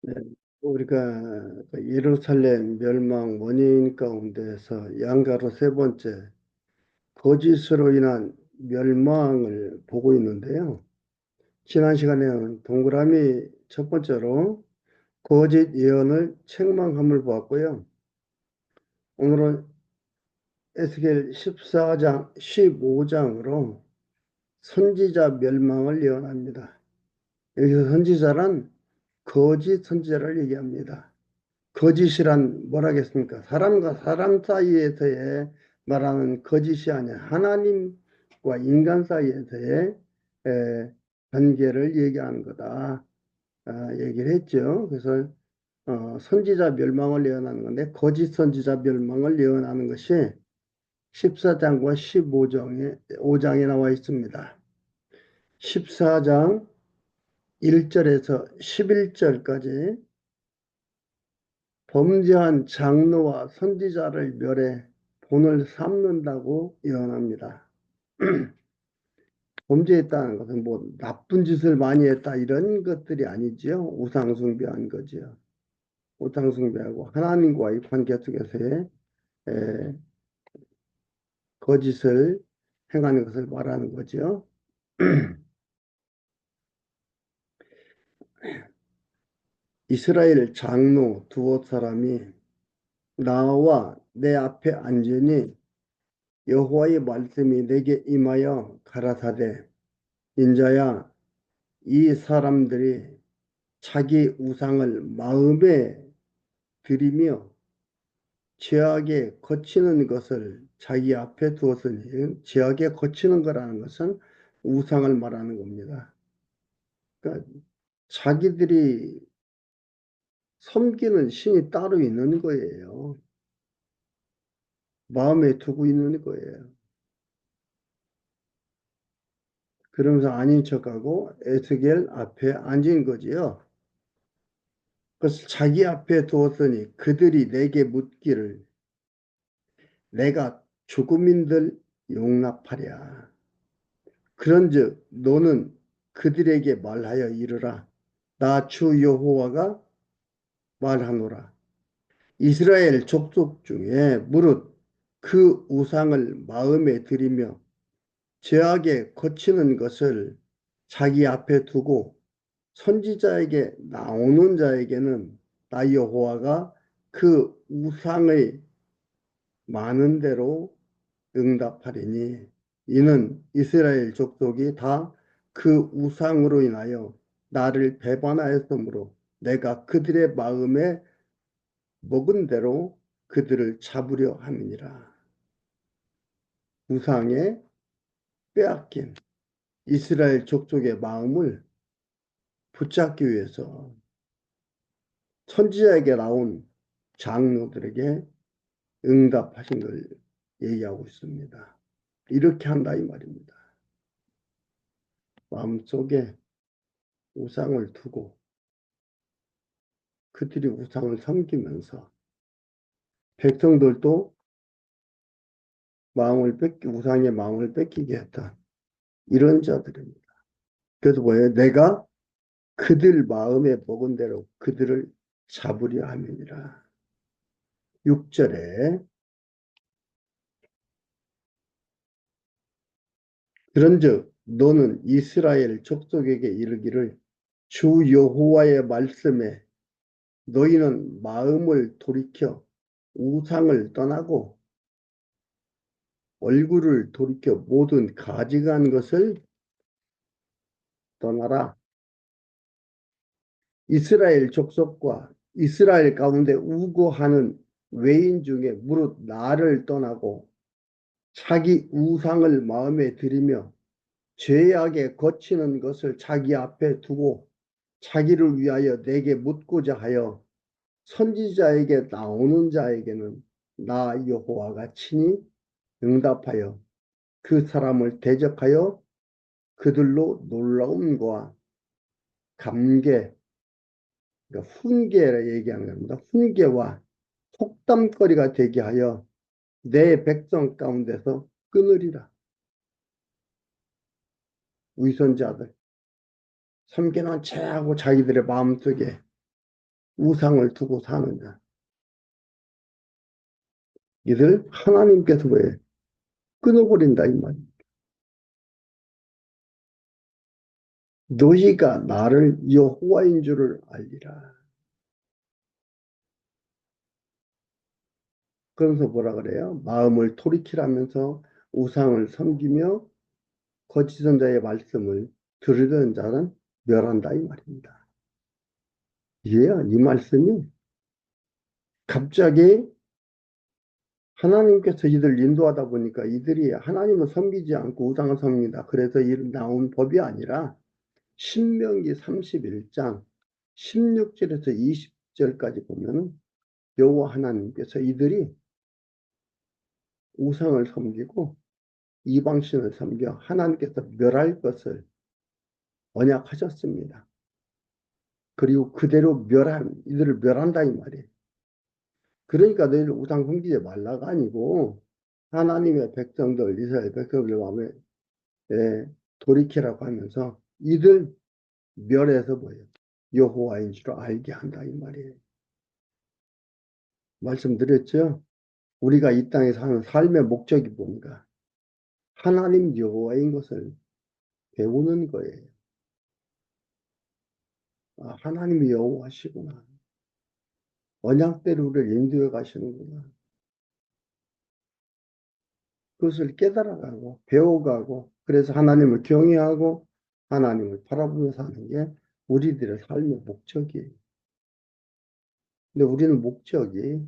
네, 우리가 그 예루살렘 멸망 원인 가운데서 양가로 세 번째 거짓으로 인한 멸망을 보고 있는데요. 지난 시간에는 동그라미 첫 번째로 거짓 예언을 책망함을 보았고요. 오늘은 에스겔 14장, 15장으로 선지자 멸망을 예언합니다. 여기서 선지자란 거짓 선지자를 얘기합니다. 거짓이란 뭐라겠습니까? 사람과 사람 사이에서의 말하는 거짓이 아니라 하나님과 인간 사이에서의 관계를 얘기하는 거다. 얘기를 했죠. 그래서 선지자 멸망을 예언하는 건데 거짓 선지자 멸망을 예언하는 것이 14장과 5장에 나와 있습니다. 14장 1절에서 11절까지 범죄한 장로와 선지자를 멸해 본을 삼는다고 예언합니다. 범죄했다는 것은 뭐 나쁜 짓을 많이 했다 이런 것들이 아니지요. 우상숭배한 거지요. 우상숭배하고 하나님과의 관계 속에서의 에, 거짓을 행하는 것을 말하는 거죠. 이스라엘 장로 두어 사람이 나와 내 앞에 앉으니 여호와의 말씀이 내게 임하여 가라사대 인자야 이 사람들이 자기 우상을 마음에 들이며 죄악에 거치는 것을 자기 앞에 두었으니 죄악에 거치는 거라는 것은 우상을 말하는 겁니다. 그러니까 자기들이 섬기는 신이 따로 있는 거예요. 마음에 두고 있는 거예요. 그러면서 아닌 척하고 에스겔 앞에 앉은 거지요. 그래서 자기 앞에 두었으니 그들이 내게 묻기를 내가 주구민들 용납하랴. 그런즉 너는 그들에게 말하여 이르라. 나 주 여호와가 말하노라. 이스라엘 족속 중에 무릇 그 우상을 마음에 들이며 죄악에 거치는 것을 자기 앞에 두고 선지자에게 나오는 자에게는 나 여호와가 그 우상의 많은 대로 응답하리니 이는 이스라엘 족속이 다 그 우상으로 인하여 나를 배반하였으므로 내가 그들의 마음에 먹은 대로 그들을 잡으려 함이니라. 우상에 빼앗긴 이스라엘 족속의 마음을 붙잡기 위해서 선지자에게 나온 장로들에게 응답하신 걸 얘기하고 있습니다. 이렇게 한다 이 말입니다. 마음속에 우상을 두고 그들이 우상을 섬기면서 백성들도 우상의 마음을 뺏기게 했던 이런 자들입니다. 그래서 뭐예요? 내가 그들 마음에 먹은 대로 그들을 잡으려 함이니라. 6절에 그런즉 너는 이스라엘 족속에게 이르기를 주 여호와의 말씀에 너희는 마음을 돌이켜 우상을 떠나고 얼굴을 돌이켜 모든 가증한 것을 떠나라. 이스라엘 족속과 이스라엘 가운데 우고하는 외인 중에 무릇 나를 떠나고 자기 우상을 마음에 들이며 죄악에 거치는 것을 자기 앞에 두고 자기를 위하여 내게 묻고자 하여 선지자에게 나오는 자에게는 나 여호와가 친히 응답하여 그 사람을 대적하여 그들로 놀라움과 감개, 그러니까 훈계를 얘기하는 겁니다. 훈계와 속담거리가 되게 하여 내 백성 가운데서 끊으리라. 위선자들, 섬기는 채하고 자기들의 마음속에 우상을 두고 사느냐. 이들 하나님께서 왜 끊어버린다 이 말이야. 너희가 나를 여호와인 줄을 알리라. 그러면서 뭐라 그래요? 마음을 돌이키라면서 우상을 섬기며 거짓 선자의 말씀을 들으던 자는 멸한다 이 말입니다. 이게요, 이 말씀이 갑자기 하나님께서 이들 인도하다 보니까 이들이 하나님을 섬기지 않고 우상을 섬긴다. 그래서 이 나온 법이 아니라 신명기 31장 16절에서 20절까지 보면은 여호와 하나님께서 이들이 우상을 섬기고 이방신을 섬겨 하나님께서 멸할 것을 언약하셨습니다. 그리고 그대로 이들을 멸한다 이 말이에요. 그러니까 너희들 우상 섬기지 말라가 아니고 하나님의 백성들, 이스라엘 백성들 마음에 돌이키라고 하면서 이들 멸해서 뭐예요? 여호와인 줄 알게 한다 이 말이에요. 말씀드렸죠? 우리가 이 땅에 사는 삶의 목적이 뭔가? 하나님 여호와인 것을 배우는 거예요. 아, 하나님이 여호와시구나. 언약대로 우리를 인도해 가시는구나. 그것을 깨달아가고 배워가고 그래서 하나님을 경외하고 하나님을 바라보며 사는 게 우리들의 삶의 목적이에요. 근데 우리는 목적이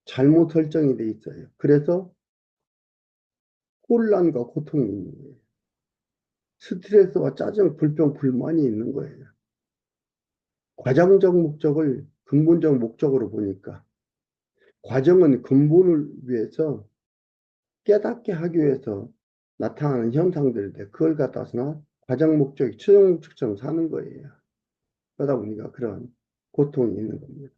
잘못 설정이 돼 있어요. 그래서 혼란과 고통이 있는 거예요. 스트레스와 짜증, 불평, 불만이 있는 거예요. 과정적 목적을 근본적 목적으로 보니까 과정은 근본을 위해서 깨닫게 하기 위해서 나타나는 현상들인데 그걸 갖다서나 과정 목적이 최종 목적처럼 사는 거예요. 그러다 보니까 그런 고통이 있는 겁니다.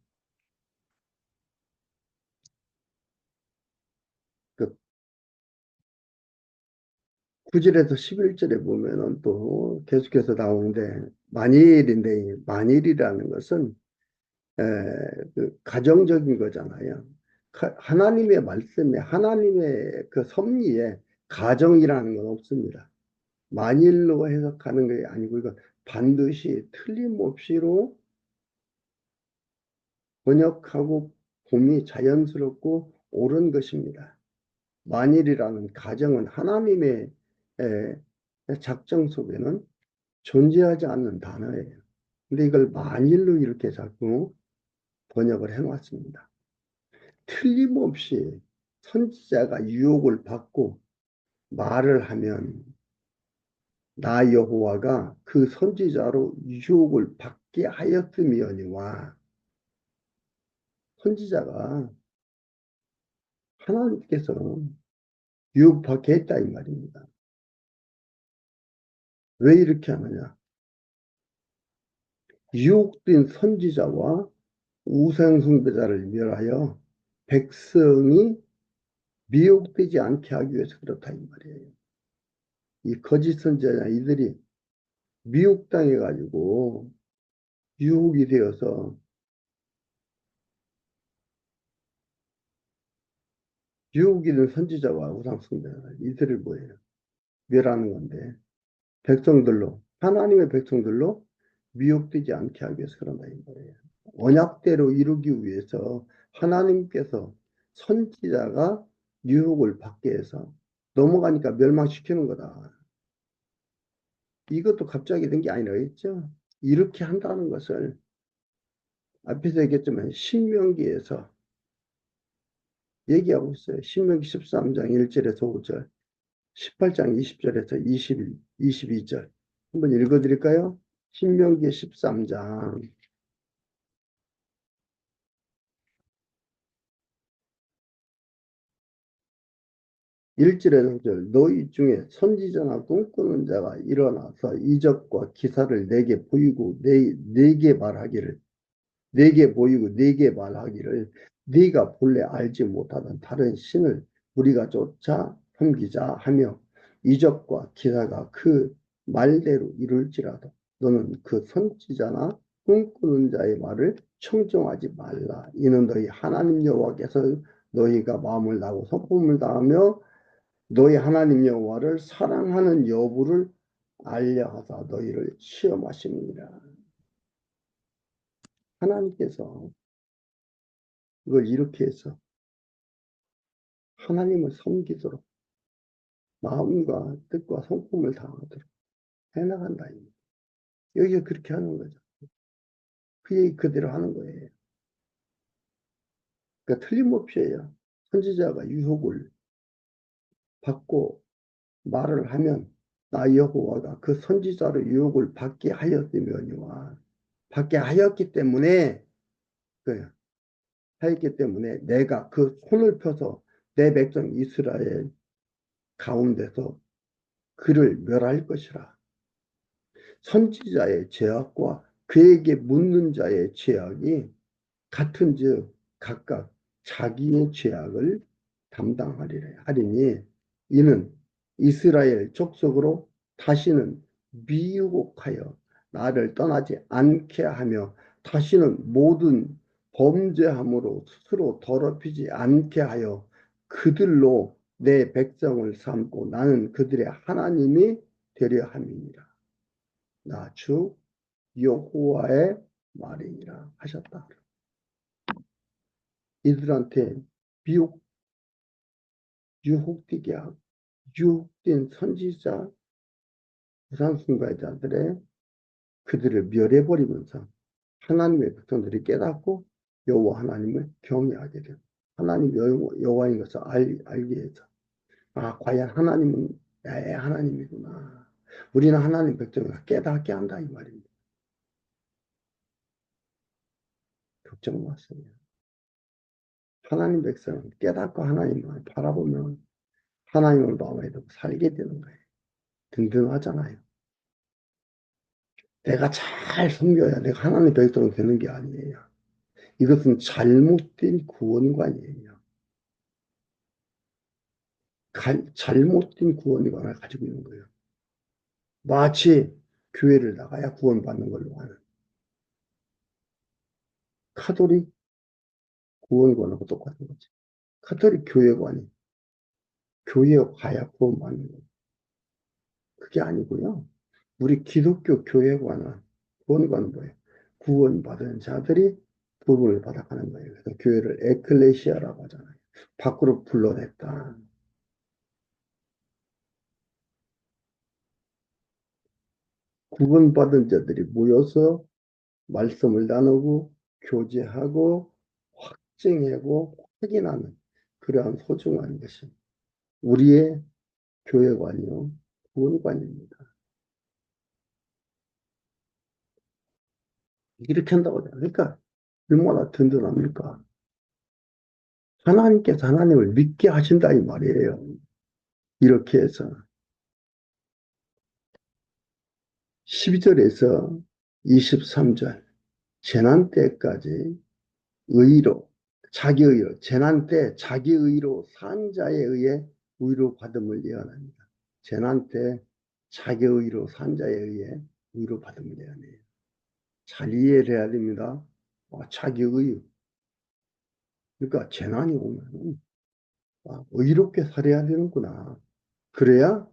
그 9절에서 11절에 보면은 또 계속해서 나오는데 만일인데 만일이라는 것은 에, 그 가정적인 거잖아요. 하나님의 말씀에 하나님의 그 섭리에 가정이라는 건 없습니다. 만일로 해석하는 게 아니고 이건 반드시 틀림없이로 번역하고 봄이 자연스럽고 옳은 것입니다. 만일이라는 가정은 하나님의 작정 속에는 존재하지 않는 단어예요. 근데 이걸 만일로 이렇게 자꾸 번역을 해놨습니다. 틀림없이 선지자가 유혹을 받고 말을 하면 나 여호와가 그 선지자로 유혹을 받게 하였음이오니와 선지자가 하나님께서 유혹받게 했다 이 말입니다. 왜 이렇게 하느냐? 유혹된 선지자와 우상숭배자를 멸하여 백성이 미혹되지 않게 하기 위해서 그렇다 이 말이에요. 이 거짓 선지자 이들이 미혹당해 가지고 유혹이 되어서 유혹이 된 선지자와 우상숭배자 이들을 뭐예요? 멸하는 건데 백성들로 하나님의 백성들로 미혹되지 않게 하기 위해서 그런다 이 말이에요. 언약대로 이루기 위해서 하나님께서 선지자가 유혹을 받게 해서 넘어가니까 멸망시키는 거다. 이것도 갑자기 된 게 아니라 했죠. 이렇게 한다는 것을 앞에서 얘기했지만 신명기에서 얘기하고 있어요. 신명기 13장 1절에서 5절, 18장 20절에서 22절. 한번 읽어드릴까요? 신명기 13장 1절에서 5절. 너희 중에 선지자나 꿈꾸는 자가 일어나서 이적과 기사를 내게 보이고 내게 말하기를 내게 보이고 내게 말하기를 네가 본래 알지 못하던 다른 신을 우리가 쫓아 섬기자 하며 이적과 기사가 그 말대로 이룰지라도 너는 그 선지자나 꿈꾸는 자의 말을 청정하지 말라. 이는 너희 하나님 여호와께서 너희가 마음을 다하고 성품을 다하며 너희 하나님 여호와를 사랑하는 여부를 알려하사 너희를 시험하십니다. 하나님께서 이걸 이렇게 해서 하나님을 섬기도록 마음과 뜻과 성품을 다하도록 해나간다. 여기가 그렇게 하는 거죠. 그 얘기 그대로 하는 거예요. 그러니까 틀림없이요. 선지자가 유혹을 받고 말을 하면 나 여호와가 그 선지자로 유혹을 받게 하였으며니와 받게 하였기 때문에 내가 그 손을 펴서 내 백성 이스라엘 가운데서 그를 멸할 것이라. 선지자의 죄악과 그에게 묻는 자의 죄악이 같은즉 각각 자기의 죄악을 담당하리라 하리니 이는 이스라엘 족속으로 다시는 미혹하여 나를 떠나지 않게 하며 다시는 모든 범죄함으로 스스로 더럽히지 않게 하여 그들로 내 백성을 삼고 나는 그들의 하나님이 되려 함이니라. 나 주 여호와의 말이니라 하셨다. 이들한테 미혹, 유혹되게 하고 유혹된 선지자, 우상숭배자들의 그들을 멸해버리면서 하나님의 백성들이 깨닫고 여호와 하나님을 경외하게 돼요. 하나님 여호와인 것을 알게 해서 아 과연 하나님은 나의 하나님이구나. 우리는 하나님 백성을 깨닫게 한다 이 말입니다. 걱정 마세요. 하나님 백성은 깨닫고 하나님을 바라보면 하나님을 마음에 두고 살게 되는 거예요. 든든하잖아요. 내가 잘 섬겨야 내가 하나님 백성이 되는 게 아니에요. 이것은 잘못된 구원관이에요. 잘못된 구원관을 가지고 있는 거예요. 마치 교회를 나가야 구원받는 걸로 하는 카톨릭 구원관하고 똑같은 거지. 카톨릭 교회관이 교회에 가야 구원받는 거예요. 그게 아니고요. 우리 기독교 교회관은 구원관은 뭐예요? 구원받은 자들이 구원을 받아가는 거예요. 그래서 교회를 에클레시아라고 하잖아요. 밖으로 불러냈다. 구원받은 자들이 모여서 말씀을 나누고 교제하고 확증하고 확인하는 그러한 소중한 것이 우리의 교회관이요 구원관입니다. 이렇게 한다고 해요. 그러니까 얼마나 든든합니까? 하나님께서 하나님을 믿게 하신다 이 말이에요. 이렇게 해서 12절에서 23절 재난 때까지 의로 자기 의로 재난 때 자기 의로 산 자에 의해 위로받음을 예언합니다. 재난 때 자기 의로 산 자에 의해 위로받음을 예언해요. 잘 이해를 해야 됩니다. 자기 의 그러니까 재난이 오면 의롭게 살아야 되는구나. 그래야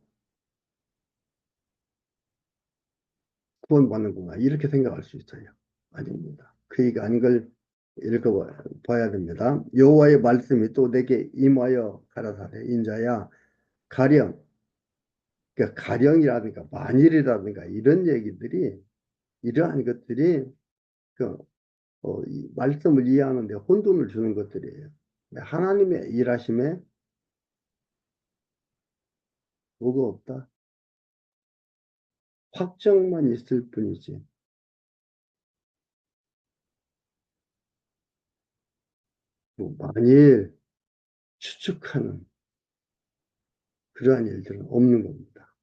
구원받는구나. 이렇게 생각할 수 있어요. 아닙니다. 그 얘기가 아닌 걸 읽어봐야 됩니다. 여호와의 말씀이 또 내게 임하여 가라사대 인자야 가령 그러니까 가령이라든가 만일이라든가 이런 얘기들이 이러한 것들이 그, 이 말씀을 이해하는데 혼돈을 주는 것들이에요. 하나님의 일하심에 뭐가 없다. 확정만 있을 뿐이지. 뭐 만일 추측하는 그러한 일들은 없는 겁니다.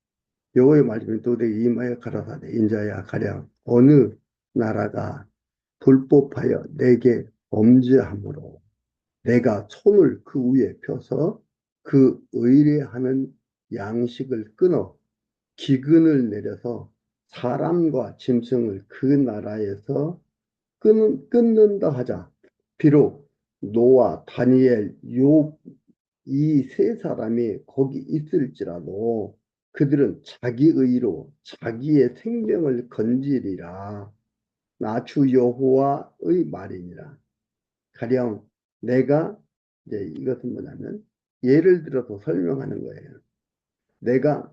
여호와의 말씀이 또 내게 임하여 가라사대 인자야 가령 어느 나라가 불법하여 내게 범죄함으로 내가 손을 그 위에 펴서 그 의뢰하는 양식을 끊어 기근을 내려서 사람과 짐승을 그 나라에서 끊는다 하자. 비록 노아, 다니엘, 욥 이 세 사람이 거기 있을지라도 그들은 자기 의로 자기의 생명을 건지리라. 나 주 여호와의 말이니라. 가령 내가 이제 이것은 뭐냐면 예를 들어서 설명하는 거예요. 내가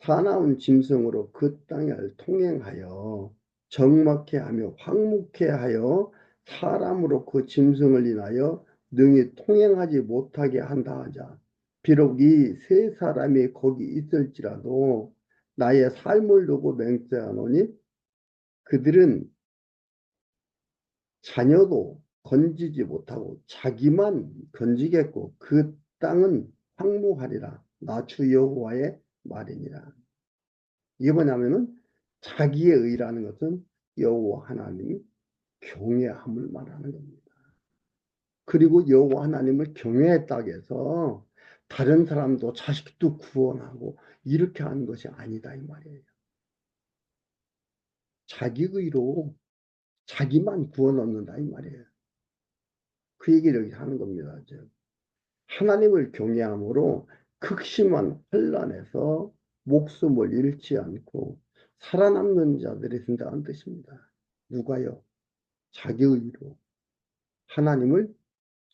사나운 짐승으로 그 땅을 통행하여 적막해 하며 황무케 하여 사람으로 그 짐승을 인하여 능히 통행하지 못하게 한다 하자. 비록 이 세 사람이 거기 있을지라도 나의 삶을 두고 맹세하노니 그들은 자녀도 건지지 못하고 자기만 건지겠고 그 땅은 황무하리라. 나 주 여호와의 말이니라. 이게 뭐냐면은 자기의 의라는 것은 여호와 하나님이 경외함을 말하는 겁니다. 그리고 여호와 하나님을 경외했다고 해서 다른 사람도 자식도 구원하고 이렇게 하는 것이 아니다 이 말이에요. 자기 의로 자기만 구원 얻는다 이 말이에요. 그 얘기를 하는 겁니다. 하나님을 경외함으로 극심한 환난에서 목숨을 잃지 않고 살아남는 자들이 된다는 뜻입니다. 누가요? 자기 의로 하나님을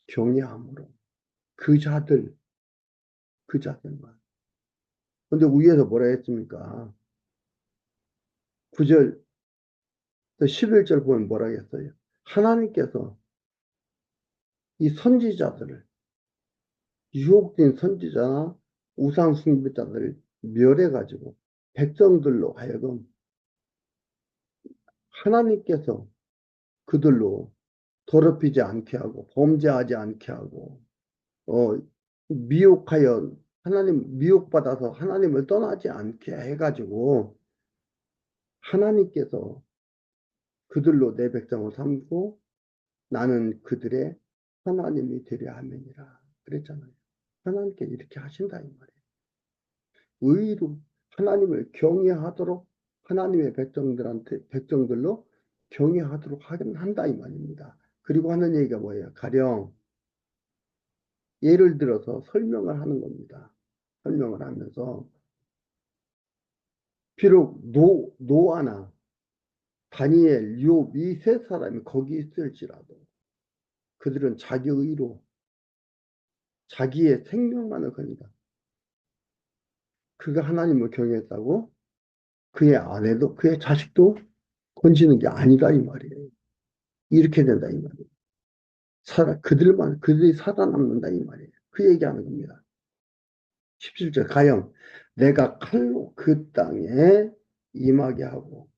경외함으로 그 자들 그 자들만. 근데 위에서 뭐라 했습니까? 9절 11절 보면 뭐라 했어요? 하나님께서 이 선지자들을 유혹된 선지자나 우상 숭배자들을 멸해가지고 백성들로 하여금 하나님께서 그들로 더럽히지 않게 하고 범죄하지 않게 하고 미혹하여 하나님 미혹받아서 하나님을 떠나지 않게 해가지고 하나님께서 그들로 내 백성을 삼고 나는 그들의 하나님이 되려 함이니라 그랬잖아요. 하나님께 이렇게 하신다 이 말이에요. 의로 하나님을 경외하도록 하나님의 백성들로 경외하도록 한다 이 말입니다. 그리고 하는 얘기가 뭐예요? 가령 예를 들어서 설명을 하는 겁니다. 설명을 하면서 비록 노아나 다니엘, 욥 이 세 사람이 거기 있을지라도 그들은 자기 의로 자기의 생명만을 건진다. 그가 하나님을 경외했다고 그의 아내도 그의 자식도 건지는 게 아니다 이 말이에요. 이렇게 된다 이 말이에요. 그들이 살아남는다 이 말이에요. 그 얘기하는 겁니다. 17절 가령 내가 칼로 그 땅에 임하게 하고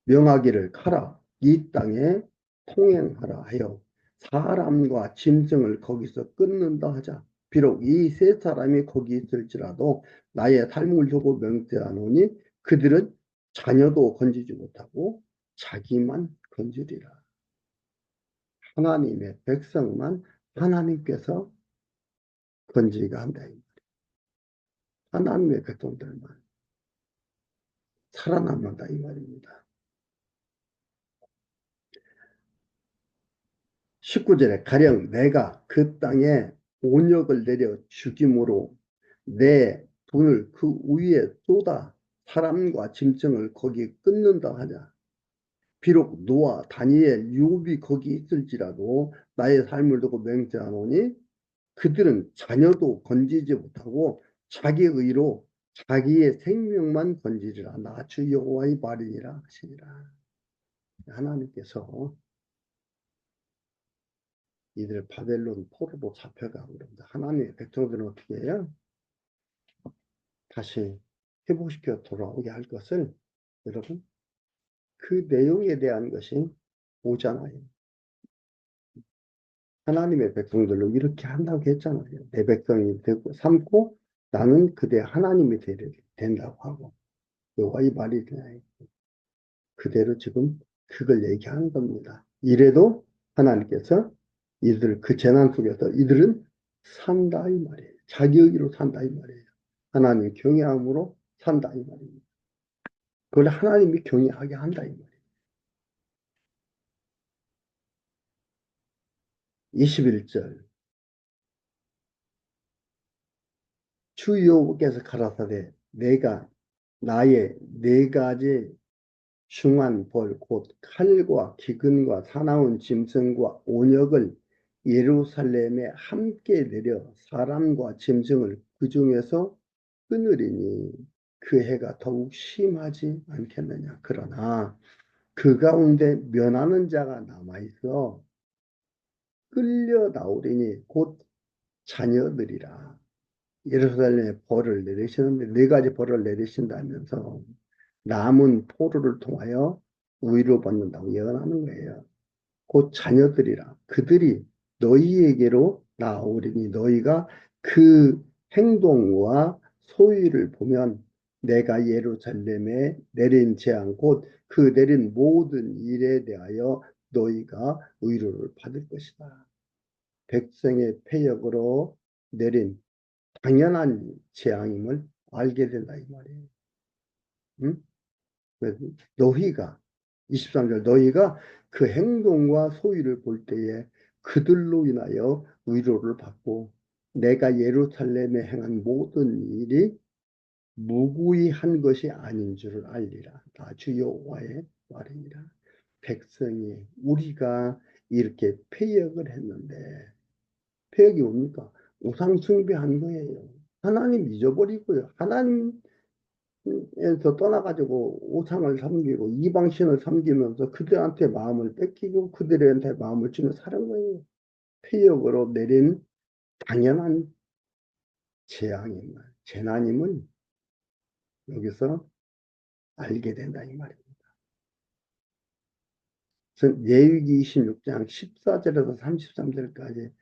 명하기를 가라 이 땅에 통행하라 하여 사람과 짐승을 거기서 끊는다 하자. 비록 이 세 사람이 거기 있을지라도 나의 삶을 두고 맹세하노니 그들은 자녀도 건지지 못하고 자기만 건지리라. 하나님의 백성만 하나님께서 건지게 한다. 하나님의 백성들만 살아남는다 이 말입니다. 19절에 가령 내가 그 땅에 온역을 내려 죽임으로 내 분을 그 위에 쏟아 사람과 짐승을 거기 끊는다 하냐. 비록 노아, 다니엘, 욥이 거기 있을지라도 나의 삶을 두고 맹세하노니 그들은 자녀도 건지지 못하고 자기 의로 자기의 생명만 건지리라. 나 주 여호와의 말이니라 하시니라. 하나님께서 이들 바벨론 포로로 잡혀가고 그럽니다. 하나님의 백성들은 어떻게 해요? 다시 회복시켜 돌아오게 할 것을 여러분 그 내용에 대한 것이 오잖아요. 하나님의 백성들로 이렇게 한다고 했잖아요. 내 백성이 되고 삼고 나는 그대 하나님이 된다고 하고 여호와의 말이 되나요? 그대로 지금 그걸 얘기하는 겁니다. 이래도 하나님께서 이들 그 재난 속에서 이들은 산다 이 말이에요. 자기 의로 산다 이 말이에요. 하나님 경외함으로 산다 이 말입니다. 그걸 하나님이 경외하게 한다 이 말이에요. 21절 주 여호와께서 가라사대 내가 나의 네 가지 흉한 벌 곧 칼과 기근과 사나운 짐승과 온역을 예루살렘에 함께 내려 사람과 짐승을 그 중에서 끊으리니 그 해가 더욱 심하지 않겠느냐. 그러나 그 가운데 면하는 자가 남아있어 끌려 나오리니 곧 자녀들이라. 예루살렘에 벌을 내리시는데 네 가지 벌을 내리신다면서 남은 포로를 통하여 우위를 받는다고 예언하는 거예요. 곧 자녀들이라. 그들이 너희에게로 나오리니 너희가 그 행동과 소위를 보면 내가 예루살렘에 내린 재앙 곧 그 내린 모든 일에 대하여 너희가 위로를 받을 것이다. 백성의 패역으로 내린 당연한 재앙임을 알게 된다 이 말이에요. 응? 그래서 너희가 23절 너희가 그 행동과 소위를 볼 때에 그들로 인하여 위로를 받고 내가 예루살렘에 행한 모든 일이 무구히 한 것이 아닌 줄을 알리라. 다 주 여호와의 말입니다. 백성이 우리가 이렇게 패역을 했는데 패역이 뭡니까? 우상 숭배한 거예요. 하나님 잊어버리고요. 하나님 에서 떠나가지고 우상을 섬기고 이방신을 섬기면서 그들한테 마음을 뺏기고 그들한테 마음을 주며 사는 거예요. 피역으로 내린 당연한 재앙임을, 재난임을 여기서 알게 된다 이 말입니다. 레위기 26장 14절에서 33절까지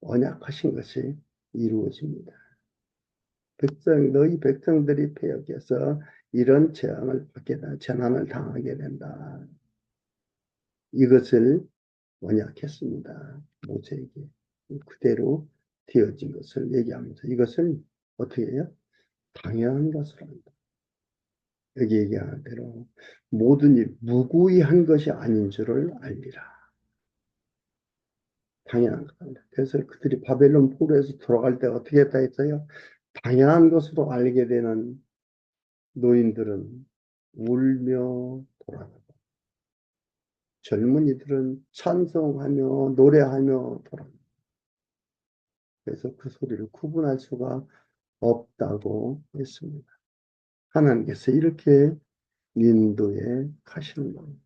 언약하신 것이 이루어집니다. 너희 백성들이 패역해서 이런 재앙을 받게 된 재난을 당하게 된다. 이것을 언약했습니다. 모세에게 그대로 되어진 것을 얘기하면서 이것을 어떻게 해요? 당연한 것으로 한다. 여기 얘기하는 대로 모든 일 무구히 한 것이 아닌 줄을 알리라. 당연한 것입니다. 그래서 그들이 바벨론 포로에서 돌아갈 때 어떻게 했다 했어요? 당연한 것으로 알게 되는 노인들은 울며 돌아가고 젊은이들은 찬송하며 노래하며 돌아가고 그래서 그 소리를 구분할 수가 없다고 했습니다. 하나님께서 이렇게 인도에 가시는 겁니다.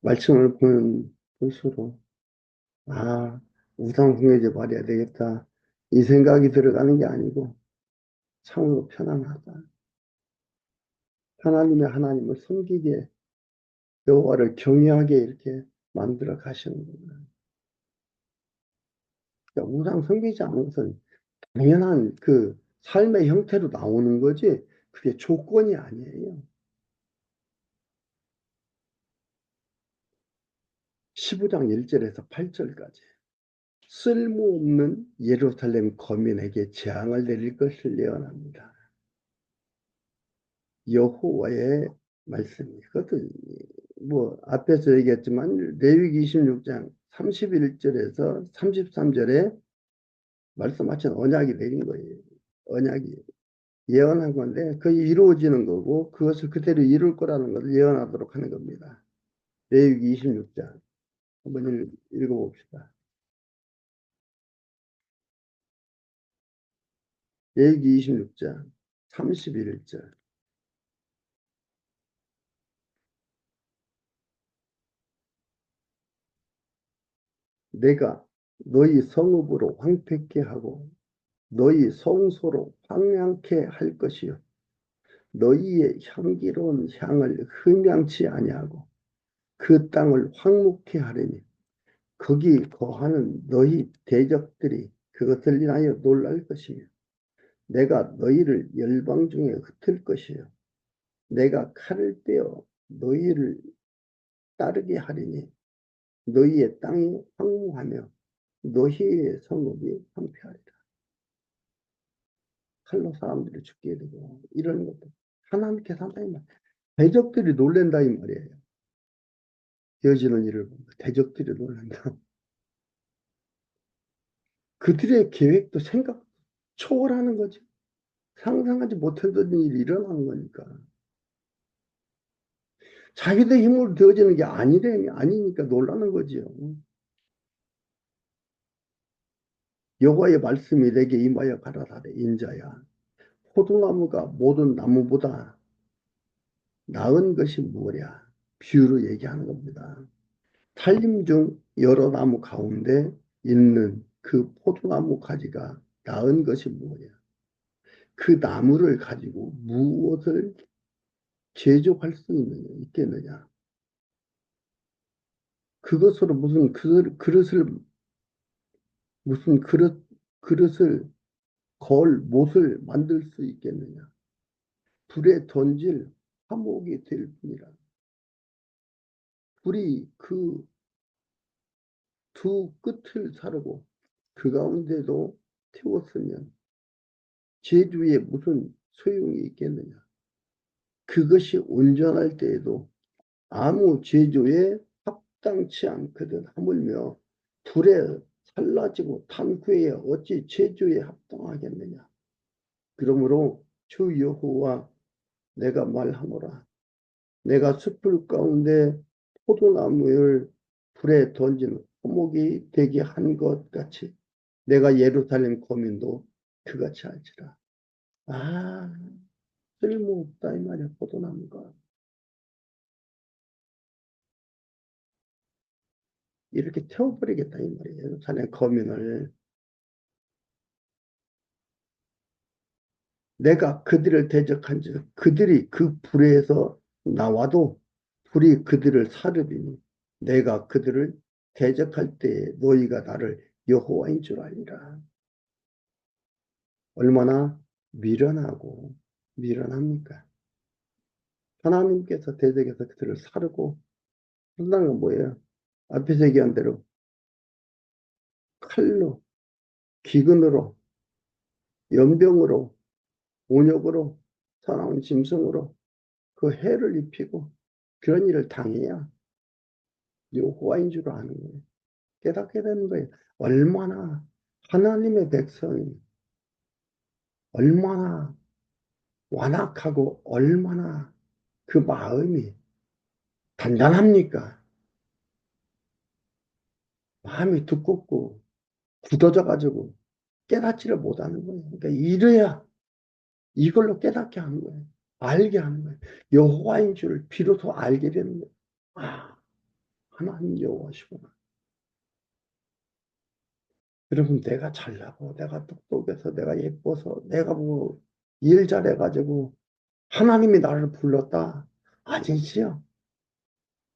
말씀을 보면 볼수록 우상숭배제 말해야 되겠다. 이 생각이 들어가는 게 아니고 참으로 편안하다. 하나님을 섬기게 여호와를 경외하게 이렇게 만들어 가시는구나. 그러니까 우상 섬기지 않은 것은 당연한 그 삶의 형태로 나오는 거지 그게 조건이 아니에요. 15장 1절에서 8절까지 쓸모없는 예루살렘 거민에게 재앙을 내릴 것을 예언합니다. 여호와의 말씀이거든요. 뭐 앞에서 얘기했지만 레위기 26장 31절에서 33절에 말씀하신 언약이 내린 거예요. 언약이 예언한 건데 그게 이루어지는 거고 그것을 그대로 이룰 거라는 것을 예언하도록 하는 겁니다. 레위기 26장 한번 읽어봅시다. 레위기 26장 31절 내가 너희 성읍으로 황폐케 하고 너희 성소로 황량케 할 것이요 너희의 향기로운 향을 흠양치 아니하고 그 땅을 황무케 하리니 거기 거하는 너희 대적들이 그것을 인하여 놀랄 것이며 내가 너희를 열방 중에 흩을 것이요 내가 칼을 빼어 너희를 따르게 하리니 너희의 땅이 황무하며 너희의 성읍이 황폐하리라. 칼로 사람들이 죽게 되고 이런 것들 하나님께서 한다 이 말. 대적들이 놀란다 이 말이에요. 이어지는 일을 보면 대적들이 놀란다. 그들의 계획도 생각 초월하는 거지. 상상하지 못했던 일이 일어나는 거니까. 자기들 힘으로 되어지는 게 아니니까 놀라는 거지요. 여호와의 말씀이 내게 임하여 가라사대 인자야. 포도나무가 모든 나무보다 나은 것이 무엇이야? 비유로 얘기하는 겁니다. 산림 중 여러 나무 가운데 있는 그 포도나무 가지가 나은 것이 무엇이야? 그 나무를 가지고 무엇을 제조할 수 있겠느냐? 그것으로 무슨 그릇을 무슨 그릇을 못을 만들 수 있겠느냐? 불에 던질 화목이 될 뿐이라. 불이 그 두 끝을 사르고 그 가운데도 태웠으면 제주에 무슨 소용이 있겠느냐? 그것이 온전할 때에도 아무 제조에 합당치 않거든. 하물며 불에 살라지고 탄 후에 어찌 제조에 합당하겠느냐? 그러므로 주 여호와 내가 말하노라. 내가 숯불 가운데 포도나무를 불에 던진 화목이 되게 한 것 같이 내가 예루살렘 거민도 그같이 할지라. 아, 쓸모없다 이 말이야 포도나무가. 이렇게 태워버리겠다 이 말이에요. 예루살렘 거민을. 내가 그들을 대적한즉 그들이 그 불에서 나와도 불이 그들을 사르리니 내가 그들을 대적할 때에 너희가 나를 여호와인 줄 알리라. 얼마나 미련합니까? 하나님께서 대적해서 그들을 사르고 한다는 건 뭐예요? 앞에서 얘기한 대로 칼로, 기근으로, 연병으로, 온역으로, 사나운 짐승으로 그 해를 입히고 그런 일을 당해야 여호와인 줄 아는 거예요. 깨닫게 되는 거예요. 얼마나 하나님의 백성이 얼마나 완악하고 얼마나 그 마음이 단단합니까? 마음이 두껍고 굳어져 가지고 깨닫지를 못하는 거예요. 그러니까 이래야 이걸로 깨닫게 하는 거예요. 알게 하는 거예요. 여호와인 줄을 비로소 알게 되는 거예요. 아, 하나님 여호와시구나. 여러분, 내가 잘나고 내가 똑똑해서 내가 예뻐서 내가 뭐 일 잘해가지고 하나님이 나를 불렀다. 아니지요.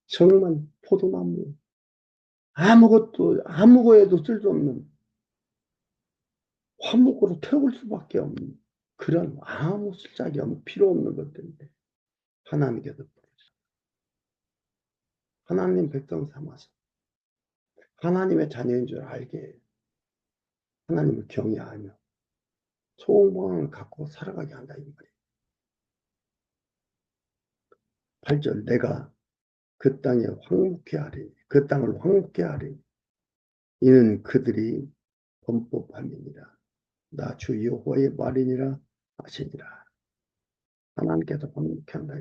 정말 포도나무 아무거에도 쓸 수 없는 화목으로 태울 수밖에 없는 그런 아무 쓸데기 없는 필요 없는 것들인데 하나님께서 부르셔. 하나님 백성 삼아서 하나님의 자녀인 줄 알게 하나님을 경외하며 소망을 갖고 살아가게 한다 이 말이에요. 8절 내가 그 땅에 황무케 하리니 그 땅을 황무케 하리니 이는 그들이 범법함이니라. 나 주 여호와의 말이니라 하시니라. 하나님께서 황무케 한다.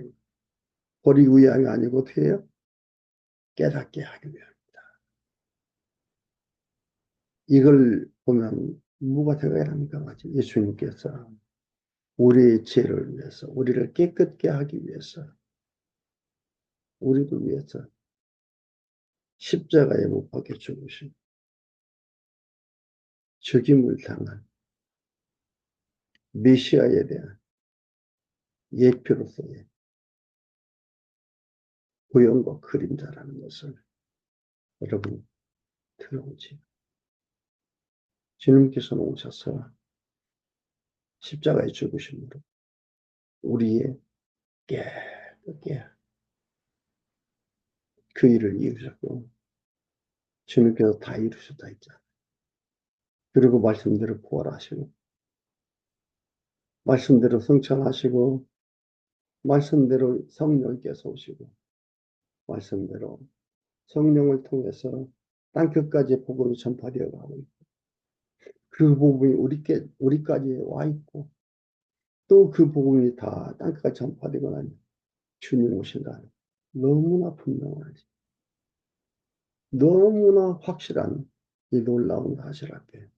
버리기 위함이 아니고 어떻게 해요? 깨닫게 하기 위함입니다. 이걸 보면 뭐가 생각이 납니까? 예수님께서 우리의 죄를 위해서 우리를 깨끗게 하기 위해서 우리를 위해서 십자가에 못 박혀 죽으신 죽임을 당한 메시아에 대한 예표로서의 고연과 그림자라는 것을 여러분 들어오지. 주님께서는 오셔서 십자가에 죽으심으로 우리의 깨끗게 그 일을 이루셨고 주님께서 다 이루셨다 했잖아요. 그리고 말씀대로 부활하시고 말씀대로 성천하시고, 말씀대로 성령께서 오시고, 말씀대로 성령을 통해서 땅끝까지 복음이 전파되어 가고 있고, 그 복음이 우리까지 와 있고, 또 그 복음이 다 땅끝까지 전파되고 나니 주님 오신다. 너무나 분명하지. 너무나 확실한 이 놀라운 사실 앞에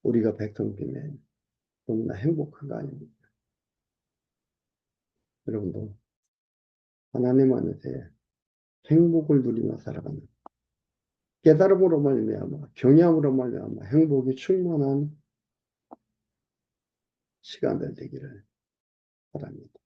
우리가 백성됨에 너무나 행복한 거 아닙니까? 여러분도 하나님 안에서 행복을 누리며 살아가는 깨달음으로 말미암아 경외함으로 말미암아 행복이 충만한 시간들 되기를 바랍니다.